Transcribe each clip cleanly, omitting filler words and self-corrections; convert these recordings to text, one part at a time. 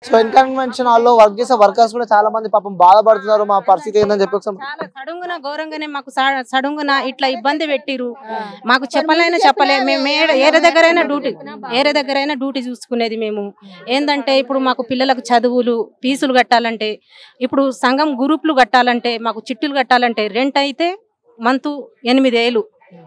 So N Convention హాల్లో work చేసే workers కూడా చాలా మంది పాపం బాధపడుతున్నారు. మా పరిస్థితి ఏందని చెప్పి చాలా సడుంగున ఘోరంగానే మాకు సడుంగున ఇట్లా ఇబ్బంది పెట్టిరు. మాకు చెప్పలేనా చెప్పలే. మేము ఏరే దగ్గరైనా డ్యూటీ చూసుకునేది. మేము ఏంటంటే ఇప్పుడు మాకు పిల్లలకు చదువులు ఫీజులు కట్టాలంటే, ఇప్పుడు సంఘం గ్రూపులు కట్టాలంటే, మాకు చిట్టులు కట్టాలంటే, రెంట్ అయితే మంత్ 8,000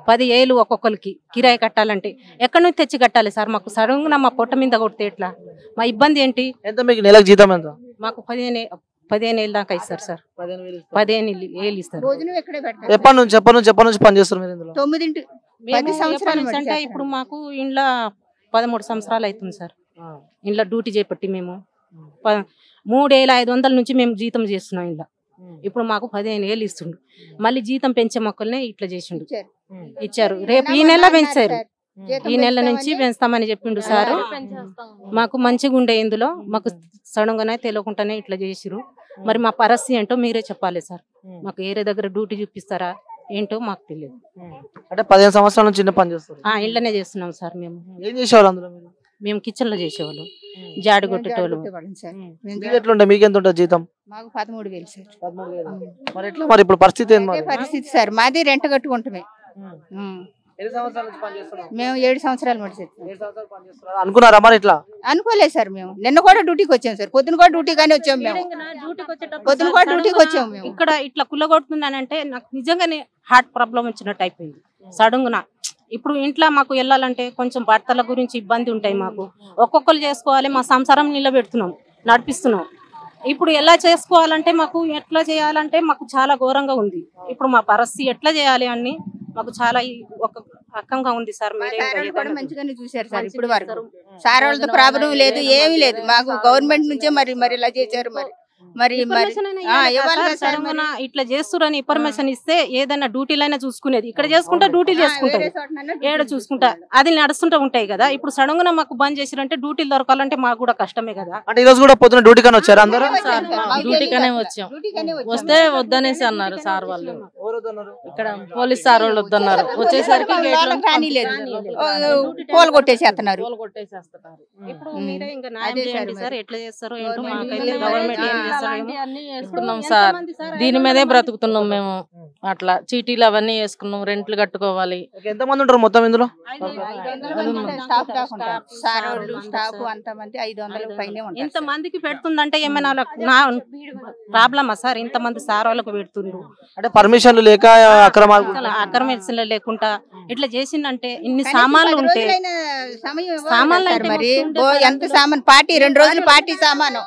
10,000 ఒక్కొక్కరికి కిరాయి కట్టాలంటే ఎక్కడి నుంచి తెచ్చి కట్టాలి సార్? మాకు సడన్గా మా పొట్ట మీద కొడితే ఎట్లా? మా ఇబ్బంది ఏంటి? ఎంత మీకు నెలకు జీతం ఎంత? మాకు 15,000 దాకా ఇస్తారు సార్. 15,000 ఇస్తారు. ఎప్పటి నుంచి పని చేస్తారు మీరు ఇందులో? 9 సంవత్సరాలు అంటే ఇప్పుడు మాకు ఇంట్లో 13 సంవత్సరాలు అవుతుంది సార్. ఇంట్లో డ్యూటీ చేపట్టి మేము 3,500 నుంచి మేము జీతం చేస్తున్నాం. ఇంట్లో ఇప్పుడు మాకు 15,000 ఇస్తుండు. మళ్ళీ జీతం పెంచే మొక్కల్నే ఇట్లా చేసిండు, ఇచ్చారు. రేపు ఈ నెల పెంచారు. ఈ నెల నుంచి పెంచుతామని చెప్పిండు సారు. మాకు మంచిగా ఉండే ఇందులో మాకు సడన్గానే తెలియకుండానే ఇట్లా చేసిరు. మరి మా పరిస్థితి ఏంటో మీరే చెప్పాలి సార్. మాకు ఏరే దగ్గర డ్యూటీ చూపిస్తారా ఏంటో మాకు తెలియదు. అంటే 15 సంవత్సరాల నుంచి చిన్న పని చేస్తారు. ఇళ్ళనే చేస్తున్నాం సార్. మేము ఏం చేసేవాళ్ళు అందులో? మేము కిచెన్ లో చేసేవాళ్ళం, జాడి కొట్టేటోళ్ళు. మీకు ఎంత ఉంటుంది జీతం? మాకు 13,000 సార్. మరి ఎట్లా మరి ఇప్పుడు పరిస్థితి ఏంది? పరిస్థితి సార్ మాది రెంట్ కట్టుకుంటామే. మేము 7 సంవత్సరాలు అనుకున్నారా మరి ఇట్లా? అనుకోలేదు సార్. మేము నిన్న కూడా డ్యూటీకి వచ్చాం సార్. పొద్దున కూడా డ్యూటీగానే వచ్చాము. మేము పొద్దున కూడా డ్యూటీకి వచ్చాము. మేము ఇక్కడ ఇట్లా కుల్లగొడుతుందనంటే నాకు నిజంగానే హార్ట్ ప్రాబ్లం వచ్చినట్టు అయిపోయింది సడన్గా. ఇప్పుడు ఇంట్లో మాకు వెళ్ళాలంటే కొంచెం భర్తల గురించి ఇబ్బంది ఉంటాయి. మాకు ఒక్కొక్కరు చేసుకోవాలి. మా సంసారం నిలబెడుతున్నాం, నడిపిస్తున్నాం. ఇప్పుడు ఎలా చేసుకోవాలంటే, మాకు ఎట్లా చేయాలంటే మాకు చాలా ఘోరంగా ఉంది. ఇప్పుడు మా పరిస్థితి ఎట్లా చేయాలి అని మాకు చాలా ఒక రకంగా ఉంది సార్. మంచిగానే చూసారు సార్. ఇప్పుడు వరకు సార్ వాళ్ళతో ప్రాబ్లం లేదు, ఏమీ లేదు. మాకు గవర్నమెంట్ నుంచే మరి ఇలా చేశారు. మరి ఇట్లా చేస్తురని ఇన్ఫర్మేషన్ ఇస్తే ఏదైనా డ్యూటీలైనా చూసుకునేది. ఇక్కడ చేసుకుంటా డ్యూటీలు చేసుకుంటారు, ఏడ చూసుకుంటా అది నడుస్తుంటూ ఉంటాయి కదా. ఇప్పుడు సడన్ గా మాకు బంద్ చేసిరంటే డ్యూటీలు దొరకాలంటే మాకు కూడా కష్టమే కదా. అంటే ఈ రోజు కూడా పొద్దున డ్యూటీ కనే వచ్చారు అందరూ? డ్యూటీకనే వచ్చాం. వస్తే వద్దనేసి అన్నారు సార్ వాళ్ళు. ఇక్కడ పోలీస్ సార్ వాళ్ళు వద్దన్నారు. వచ్చేసరికి పోల్ కొట్టేసేస్తున్నారు. ఇప్పుడు మీరే ఇంకా న్యాయం చేయండి సార్. ఎట్లా చేస్తారో ఏంటో మాకైతే గవర్నమెంట్ ఏం అన్ని వేసుకున్నాం సార్. దీని మీదే బ్రతుకుతున్నాం మేము. అట్లా చీటీలు అవన్నీ వేసుకున్నాం, రెంట్లు కట్టుకోవాలి. ఎంత మంది ఉంటారు మొత్తం ఇందులో? ఇంత మందికి పెడుతుందంటే ఏమైనా ప్రాబ్లమా సార్? ఇంత మంది సార్ వాళ్ళకు పెడుతుండ్రు అంటే పర్మిషన్లు లేక అక్రమేషన్లు లేకుండా ఇట్లా చేసిందంటే ఇన్ని సామాన్లు ఉంటాయి. ఎంత సామాన్ పార్టీ 2 రోజులు పార్టీ సామాను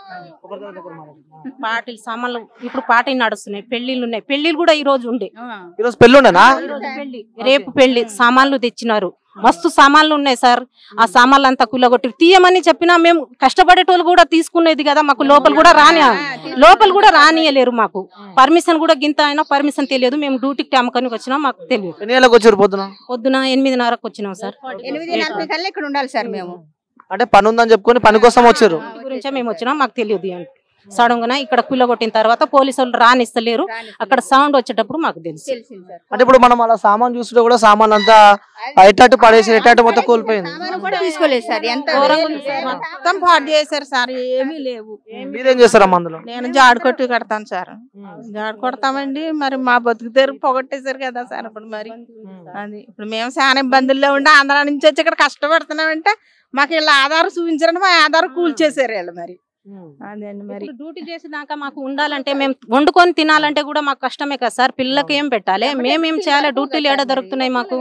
పార్టీలు సామాన్లు ఇప్పుడు పార్టీ నడుస్తున్నాయి. పెళ్లిళ్ళు ఉన్నాయి. పెళ్లిళ్ళు కూడా ఈ రోజు ఉండే. రేపు పెళ్లి సామాన్లు తెచ్చినారు. మస్తు సామాన్లు ఉన్నాయి సార్. ఆ సామాన్లు అంతా కుల్లగొట్టి తీయమని చెప్పినా మేము కష్టపడేటోళ్ళు కూడా తీసుకునేది కదా. మాకు లోపల కూడా రానియలేరు. మాకు పర్మిషన్ కూడా గింత అయినా పర్మిషన్ తెలియదు. మేము డ్యూటీకి అమ్మకానికి వచ్చినాం, మాకు తెలియదు. పొద్దున 8:30కు వచ్చినాం సార్. 8:40 కల్లా ఇక్కడ ఉండాలి సార్. మేము అంటే పని ఉందని చెప్పుకొని పని కోసం వచ్చారు. గురించే మేము వచ్చినాం, మాకు తెలియదు అంటే సడన్ గా ఇక్కడ కుల్లగొట్టిన తర్వాత పోలీసు వాళ్ళు రానిస్తలేరు. అక్కడ సౌండ్ వచ్చేటప్పుడు మాకు తెలుసు. అంటే ఇప్పుడు మనం అలా సామాన్ చూస్తుంటే కూడా సామాన్ అంతా ఎట్టట్టు పడేసి ఎట్టట్టు మొత్తం కోల్పోయింది. తీసుకోలేదు సార్. ఎంత మొత్తం పాడు చేశారు సార్. ఏమీ లేవు. మీరేం చేస్తారమ్మా అందులో? నేను జాడు కొట్టి కడతాను సార్. జాడు కొడతామండి. మరి మా బతుకు తెరుగు పొగట్టేశారు కదా సార్. ఇప్పుడు మరి అది ఇప్పుడు మేము చాలా ఇబ్బందుల్లో ఉండి ఆంధ్ర నుంచి వచ్చి ఇక్కడ కష్టపడుతున్నామంటే మాకు ఇలా ఆధారం చూపించారంటే మా ఆధారం కూల్చేసారు వీళ్ళు. మరి అదండి. మరి డ్యూటీ చేసేదాకా మాకు ఉండాలంటే మేము వండుకొని తినాలంటే కూడా మాకు కష్టమే కదా సార్. పిల్లలకి ఏం పెట్టాలి, మేమేం చేయాలి? డ్యూటీలు ఏడ దొరుకుతున్నాయి మాకు?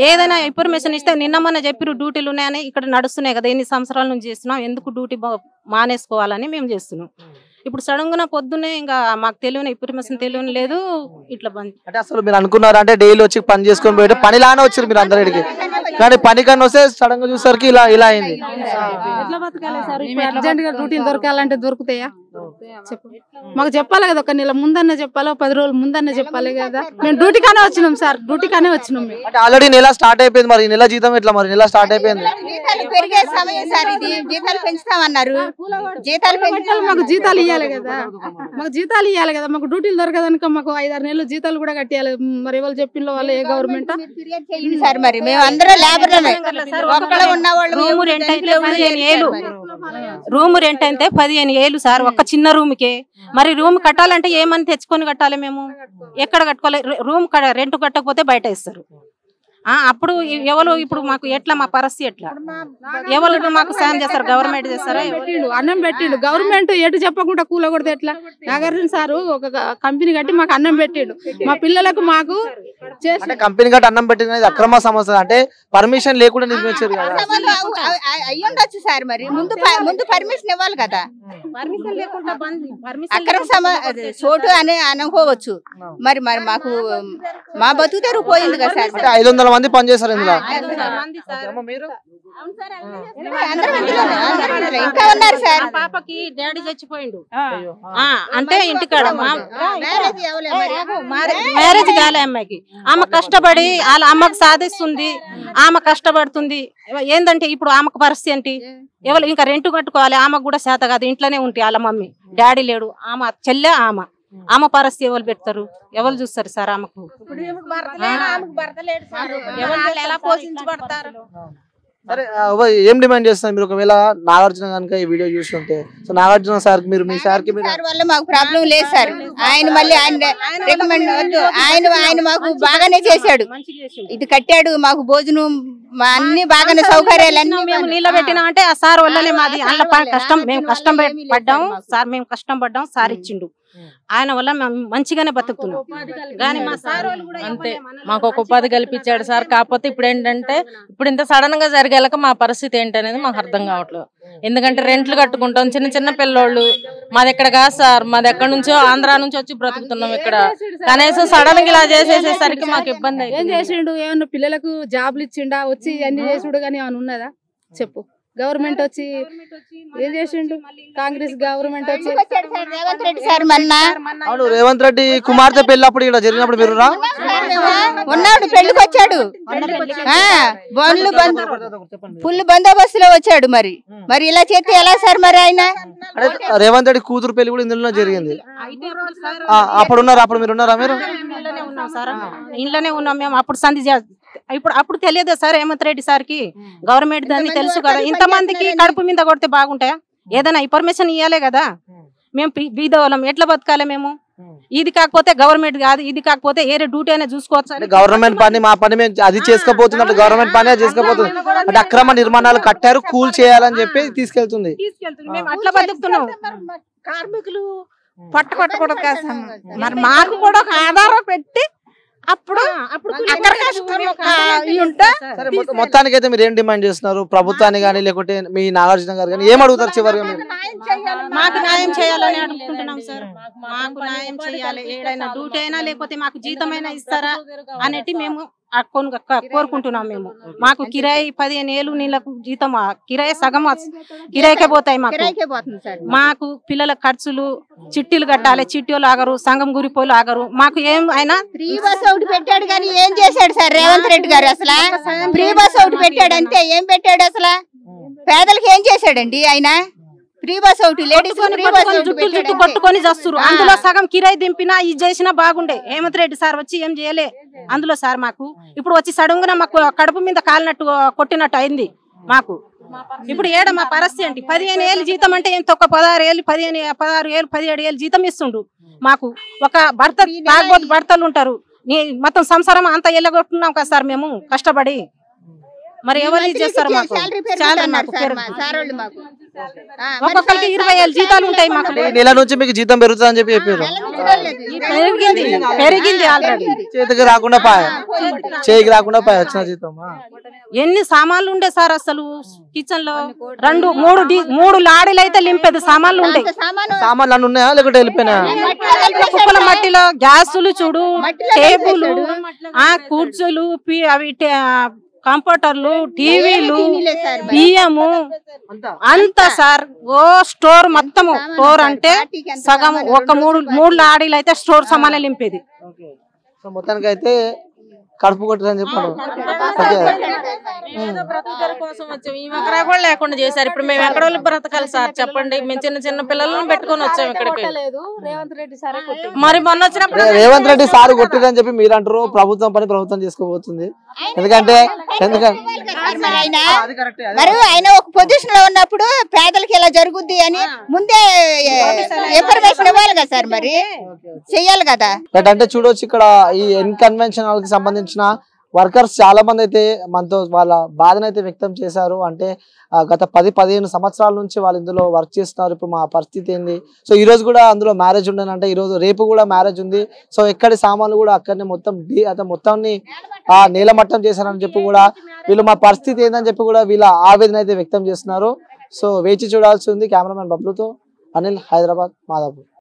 ఏదైనా ఇన్ఫర్మేషన్ ఇస్తే నిన్న మొన్న చెప్పిరు డ్యూటీలు ఉన్నాయని. ఇక్కడ నడుస్తున్నాయి కదా, ఎన్ని సంవత్సరాల నుంచి చేస్తున్నాం, ఎందుకు డ్యూటీ మానేసుకోవాలని మేము చేస్తున్నాం. ఇప్పుడు సడన్ గా పొద్దున్నే ఇంకా మాకు తెలియని ఇన్ఫర్మేషన్ తెలియని లేదు. ఇట్లా బంద్. అంటే అసలు మీరు అనుకున్నారా అంటే డైలీ వచ్చి పని చేసుకొని పోయి పనిలానే వచ్చారు మీరు అందరికి, కానీ పని కన్నా వస్తే సడన్ గా చూసరికి ఇలా అయింది. డ్యూటీలు దొరకాలంటే దొరుకుతాయా చెప్పు? మాకు చెప్పాలి కదా. ఒక నెల ముందన్న చెప్పాలి, 10 రోజులు ముందన్న చెప్పాలి కదా. మేము డ్యూటీకానే వచ్చినాం సార్. డ్యూటీకానే వచ్చినాం. అంటే ఆల్రెడీ నెల స్టార్ట్ అయిపోయింది. మరి నెల జీతం ఎట్లా? మరి నెల స్టార్ట్ అయిపోయింది. జీతాలు పెరిగే సమయం సార్ ఇది. జీతాలు పెంచుతామన్నారు, జీతాలు పెంచుతాం. మాకు జీతాలు ఇవ్వాలి కదా, మాకు జీతాలు ఇవ్వాలి కదా. మాకు డ్యూటీలు దొరకదనుక మాకు 5-6 నెలలు జీతాలు కూడా కట్టియాలి. మరి ఎవరు చెప్పిందో వాళ్ళు, ఏ గవర్నమెంట్ ఫిర్యాదు చేయండి సార్. మరి మేము అందరం లేబర్లమే, ఒక్కడే ఉన్న వాళ్ళు. రూమ్ రెంట్ అయితే 15 ఏళ్ళు, రూమ్ రెంట్ అయితే 15 ఏళ్ళు సార్ ఒక్క చిన్న రూమ్ కే. మరి రూమ్ కట్టాలంటే ఏమని తెచ్చుకొని కట్టాలి మేము? ఎక్కడ కట్టుకోవాలి? రూమ్ రెంట్ కట్టకపోతే బయట ఇస్తారు. అప్పుడు ఎవరు ఇప్పుడు మాకు ఎట్లా, మా పరిస్థితి ఎట్లా? ఎవరు మాకు సాయం చేస్తారు? గవర్నమెంట్ చేస్తారా? అన్నం పెట్టిండు గవర్నమెంట్. ఎటు చెప్పకుండా కూలగొడితే ఎట్లా? నాగార్జున సారు ఒక కంపెనీ కట్టి మాకు అన్నం పెట్టిండు. మా పిల్లలకు మాకు కంపెనీ కట్టి అన్నం పెట్టినది అక్రమ సమస్య. అంటే పర్మిషన్ లేకుండా నిర్మించారు కదా. అయ్యుండొచ్చు సార్. మరి ముందు పర్మిషన్ ఇవ్వాలి కదా. పర్మిషన్ లేకుండా అక్రమ చోటు అని అనుకోవచ్చు. మరి మాకు మా బతుకు తెరువు పోయింది కదా సార్. 500 మంది పనిచేస్తారు ఇందులో. ఇంకా ఉన్నారు సార్. పాపకి డాడీ చచ్చిపోయిండు అంటే ఇంటికాడ మ్యారేజ్ కాలే అమ్మాయికి. ఆమె కష్టపడి వాళ్ళ అమ్మకి సాధిస్తుంది, ఆమె కష్టపడుతుంది. ఏందంటే ఇప్పుడు ఆమెకు పరిస్థితి ఏంటి? ఎవరు ఇంకా రెంట్ కట్టుకోవాలి, ఆమెకు కూడా చేత కాదు, ఇంట్లోనే ఉంటాయి వాళ్ళ మమ్మీ. డాడీ లేడు, ఆమె చెల్లె. ఆమె పరిస్థితి ఎవరు పెడతారు? ఎవరు చూస్తారు సార్? ఆమెకు ఎలా పోషించబడతారు? సరే, ఏం డిమాండ్ చేస్తున్నారు మీరు? ఒకవేళ నాగార్జున కనుక ఈ వీడియో చూస్తుంటే, సో నాగార్జున సార్ కి మీరు, మీ సార్ కి వల్ల మాకు ప్రాబ్లం లేదు సార్. ఆయన మళ్ళీ ఆయన రికమెండ్ వద్దు. ఆయన మాకు బాగానే చేశాడు, ఇది కట్టాడు, మాకు భోజనం అన్ని బాగానే సౌకర్యాలన్నీ మేము నిలబెట్టినా అంటే ఆ సార్ వల్లనే మాది. అందులో కష్టం, మేము కష్టం పడ్డాం సార్, మేము కష్టం పడ్డాం, సార్ ఇచ్చిండు. ఆయన వల్ల మంచిగానే బతుకుతున్నాం. కానీ మా సార్ అంతే, మాకు ఒక ఉపాధి కల్పించాడు సార్. కాకపోతే ఇప్పుడు ఏంటంటే, ఇప్పుడు ఇంత సడన్ గా జరిగేలాక మా పరిస్థితి ఏంటనేది మాకు అర్థం కావట్లేదు. ఎందుకంటే రెంట్లు కట్టుకుంటాం, చిన్న చిన్న పిల్లోళ్ళు. మాది ఎక్కడ కాదు సార్, మాది ఎక్కడి నుంచో ఆంధ్రా నుంచి వచ్చి బ్రతుకుతున్నాం ఇక్కడ. కనీసం సడన్ గా ఇలా చేసేసేసరికి మాకు ఇబ్బంది. ఏం చేసిండు? ఏమన్నా పిల్లలకు జాబ్లు ఇచ్చిండా? వచ్చి అన్ని చేసుడు కానీ ఏమైనా ఉన్నదా చెప్పు? గవర్నమెంట్ వచ్చి ఏం చేసిండు? కాంగ్రెస్ గవర్నమెంట్ వచ్చి రేవంత్ రెడ్డి సార్ మొన్న రేవంత్ రెడ్డి కుమార్తె పెళ్ళప్పుడు ఇక్కడ జరిగినప్పుడు మీరు ఉన్నాడు, పెళ్లికి వచ్చాడు, ఫుల్ బందోబస్తులో వచ్చాడు. మరి ఇలా చేస్తే ఎలా సార్? మరి ఆయన రేవంత్ రెడ్డి కూతురు పెళ్లి కూడా ఇందులో జరిగింది. అప్పుడు ఉన్నారా? అప్పుడు మీరు ఉన్నారా? మీరు ఇంట్లోనే ఉన్నాం మేము. అప్పుడు సంధి అప్పుడు తెలియదు సార్ రేవంత్ రెడ్డి సార్ కి. గవర్నమెంట్ దాన్ని తెలుసు కదా. ఇంతమందికి కడుపు మీద కొడితే బాగుంటాయా? ఏదైనా ఇన్ఫర్మేషన్ ఇవ్వాలే కదా. మేము బీదవాళ్ళం, ఎట్లా బతకాలి మేము? ఇది కాకపోతే గవర్నమెంట్ కాదు, ఇది కాకపోతే ఏరే డ్యూటీ అయినా చూసుకోవచ్చు. గవర్నమెంట్ పని, మా పని మేము అది చేసుకోపోతున్నట్టు గవర్నమెంట్ పని చేసుకోపోతుంది. అంటే అక్రమ నిర్మాణాలు కట్టారు, కూల్ చేయాలని చెప్పి తీసుకెళ్తుంది. మేము అట్లా బతుకుతున్నాం. కార్మికులు పట్టకూడదు కదా. మరి మాకు కూడా ఒక ఆధారం పెట్టి అప్పుడు మొత్తానికి అయితే మీరు ఏం డిమాండ్ చేస్తున్నారు ప్రభుత్వాన్ని కానీ, లేకుంటే మీ నాగార్జున గారు కానీ ఏం అడుగుతారు చివరిగా? మాకు న్యాయం చేయాలని అడుగుతుంటున్నాం సార్. మాకు న్యాయం చేయాలి. ఏడైనా డ్యూటీ అయినా లేకపోతే మాకు జీతమైనా ఇస్తారా అనేటి మేము కోరుకుంటున్నాం. మేము మాకు కిరాయి 15 ఏళ్ళు నీళ్ళకు జీతం, కిరాయి సగం కిరాయికే పోతాయి. మాకు పిల్లల ఖర్చులు, చిట్టీలు కట్టాలి. చిట్టీలు ఆగరు, సంఘం గురిపోలు ఆగరు. మాకు ఏం అయినా ఫ్రీ బస్ ఒకటి పెట్టాడు కానీ ఏం చేశాడు సార్ రేవంత్ రెడ్డి గారు? అసలు ఫ్రీ బస్ ఒకటి పెట్టాడు అంతే. ఏం పెట్టాడు అసలు? పేదలకు ఏం చేశాడండి ఆయన? ఫ్రీ బస్ ఒకటి, లేడీస్ జుట్టు కొట్టుకొని చేస్తారు. అందులో సగం కిరాయి దింపినా ఇది చేసినా బాగుండే. హేమంత్ రెడ్డి సార్ వచ్చి ఏం చేయలే అందులో సార్. మాకు ఇప్పుడు వచ్చి సడన్గా మాకు కడుపు మీద కాలినట్టు కొట్టినట్టు అయింది మాకు. ఇప్పుడు ఏడ మా పరిస్థితి ఏంటి? 15 ఏళ్ళు జీతం అంటే ఎంత? ఒక 16 ఏళ్ళు, 16 ఏళ్ళు, 17 ఏళ్ళు జీతం ఇస్తుండు మాకు. ఒక భర్త తాగబోతు భర్తలు ఉంటారు. మొత్తం సంసారం అంతా ఎల్లగొట్టున్నాం కదా సార్ మేము కష్టపడి. మరి ఎవరు చేస్తారు? మాకు ఒక్కొక్కరికి 20 ఏళ్ళు జీతాలు ఉంటాయి. మాకు నెల నుంచి మీకు జీతం పెరుగుతుందని చెప్పి చెప్పారు. పెరిగింది ఆల్రెడీ. చేతికి రాకుండా పాయ, చేయికి రాకుండా పాయ వచ్చిన జీతం. ఎన్ని సామాన్లు ఉండే సార్ అసలు కిచెన్ లో? 2-3 లాడీలు అయితే లింపేది సామాన్లు ఉండే. సామాన్లు అన్నీ ఉన్నాయా లేకుంటే వెళ్ళిపోయినాయా? కుక్కల మట్టిలో గ్యాసులు చూడు, టేబుల్, కుర్చీలు, అవి కంప్యూటర్లు, టీవీలు, బియ్యము అంతా సార్. ఓ స్టోర్ మొత్తము. స్టోర్ అంటే సగం ఒక 3 లాడీలు అయితే స్టోర్ సామాన్లు నింపేది. మొత్తానికి అయితే కడుపు కొట్టదని చెప్పాడు. ఏదో బ్రతుకుతారు కోసం వచ్చాం ఈ ఒకరా కూడా లేకుండా చేశారు. ఇప్పుడు మేము ఎక్కడ వాళ్ళు బ్రతకాలి సార్ చెప్పండి? మేము చిన్న చిన్న పిల్లలను పెట్టుకొని వచ్చాం ఇక్కడికి. రేవంత్ రెడ్డి సార్ మరి మొన్న వచ్చినప్పుడు రేవంత్ రెడ్డి సార్ కొట్టిరని చెప్పి మీరు అంటారు, ప్రభుత్వం పని ప్రభుత్వం చేసుకోబోతుంది. ఎందుకంటే మరి ఆయన ఒక పొజిషన్ లో ఉన్నప్పుడు పేదలకి ఇలా జరుగుద్ది అని ముందే ఇన్ఫర్మేషన్ ఇవ్వాలి కదా సార్, మరి చెయ్యాలి కదా. అంటే చూడొచ్చు ఇక్కడ ఈ ఇన్కన్వెన్షన్ కి సంబంధించిన వర్కర్స్ చాలా మంది అయితే మనతో వాళ్ళ బాధను అయితే వ్యక్తం చేశారు. అంటే గత 10-15 సంవత్సరాల నుంచి వాళ్ళు ఇందులో వర్క్ చేస్తున్నారు. ఇప్పుడు మా పరిస్థితి ఏంది? సో ఈ రోజు కూడా అందులో మ్యారేజ్ ఉండనంటే ఈ రోజు రేపు కూడా మ్యారేజ్ ఉంది. సో ఎక్కడి సామాన్లు కూడా అక్కడనే మొత్తాన్ని నీలమట్టం చేశారని చెప్పి కూడా వీళ్ళు మా పరిస్థితి ఏందని చెప్పి కూడా వీళ్ళ ఆవేదన అయితే వ్యక్తం చేస్తున్నారు. సో వేచి చూడాల్సి ఉంది. కెమెరామెన్ బబ్లుతో అనిల్, హైదరాబాద్, మాదాపూర్.